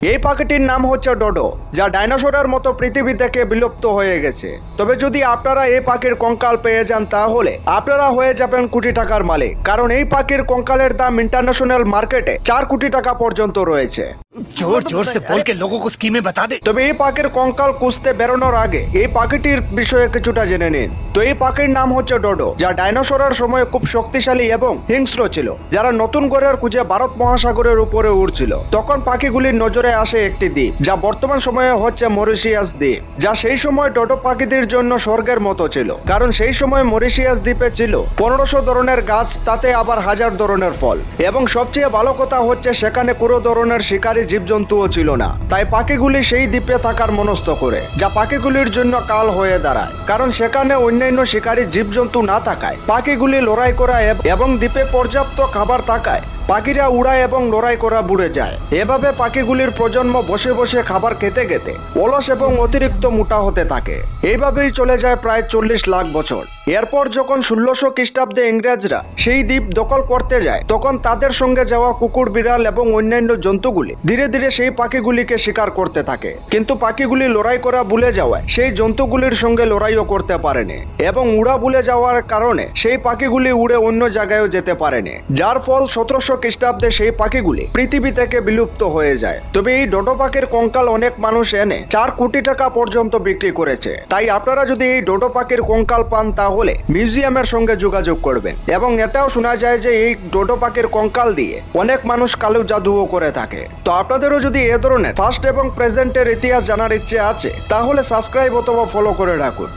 এই পাখিটির নাম হচ্ছে ডোডো, যা ডাইনোসরের মতো পৃথিবী থেকে বিলুপ্ত হয়ে গেছে। তবে যদি আপনারা এই পাখির কঙ্কাল পেয়ে যান তাহলে আপনারা হয়ে যাবেন কোটি টাকার মালিক, কারণ এই পাখির কঙ্কালের দাম ইন্টারন্যাশনাল মার্কেটে 4 কোটি টাকা পর্যন্ত রয়েছে। जोर जोर से बोल के लोगों को स्कीमें बता दे। তবে এই পাখির কঙ্কাল খুঁজতে বেরোনোর আগে এই পাখিটির বিষয়ে কিছুটা জেনে নিন। তো এই পাখির নাম হচ্ছে ডোডো, যা ডাইনোসরের সময় খুব শক্তিশালী এবং হিংস্র ছিল। যারা নতুন গ্রহের খুঁজে ভারত মহাসাগরের উপরে উড়ছিল, তখন পাখিগুলির নজরে আসে একটি দ্বীপ, যা বর্তমান সময়ে হচ্ছে মরিশিয়াস দ্বীপ, যা সেই সময় ডোডো পাখিদের জন্য স্বর্গের মতো ছিল। কারণ সেই সময় মরিশিয়াস দ্বীপে ছিল 1500 ধরনের গাছ, তাতে আবার 1000 ধরনের ফল, এবং সবচেয়ে ভালো কথা হচ্ছে সেখানে কোনো ধরনের শিকারী জীবজন্তুও ছিল না। তাই পাখিগুলি সেই দ্বীপে থাকার মনস্থ করে, যা পাখিগুলির জন্য কাল হয়ে দাঁড়ায়। কারণ সেখানে অন্যান্য শিকারী জীবজন্তু না থাকায় পাখিগুলি লড়াই করা এবং দ্বীপে পর্যাপ্ত খাবার থাকায় পাখিরা উড়ায় এবং লড়াই করা বুড়ে যায়। এভাবে পাখিগুলির প্রজন্ম বসে বসে খাবার খেতে খেতে অলস এবং অতিরিক্ত মোটা হতে থাকে। এইভাবেই চলে যায় প্রায় 40 লাখ বছর। এরপর যখন 1600 খ্রিস্টাব্দে ইংরেজরা সেই দ্বীপ দখল করতে যায়, তখন তাদের সঙ্গে যাওয়া কুকুর, বিড়াল এবং অন্যান্য জন্তুগুলি ধীরে ধীরে সেই পাখিগুলিকে শিকার করতে থাকে। কিন্তু পাখিগুলি লড়াই করা ভুলে যাওয়ায় সেই জন্তুগুলির সঙ্গে লড়াইও করতে পারেনি, এবং উড়া ভুলে যাওয়ার কারণে সেই পাখিগুলি উড়ে অন্য জায়গায়ও যেতে পারেনি, যার ফল 1700 খ্রিস্টাব্দে সেই পাখিগুলি পৃথিবী থেকে বিলুপ্ত হয়ে যায়। তবে এই ডোডো পাখির কঙ্কাল অনেক মানুষ এনে 4 কোটি টাকা পর্যন্ত বিক্রি করেছে। তাই আপনারা যদি এই ডোডো পাখির কঙ্কাল পান তাহলে মিউজিয়ামের সঙ্গে যোগাযোগ করবেন। এবং এটাও শোনা যায় যে এই ডোডো পাখির কঙ্কাল দিয়ে অনেক মানুষ কালো জাদুও করে থাকে। তো আপনাদেরও যদি এ ধরনের ফার্স্ট এবং প্রেজেন্টের ইতিহাস জানার ইচ্ছে আছে তাহলে সাবস্ক্রাইব অথবা ফলো করে রাখুন।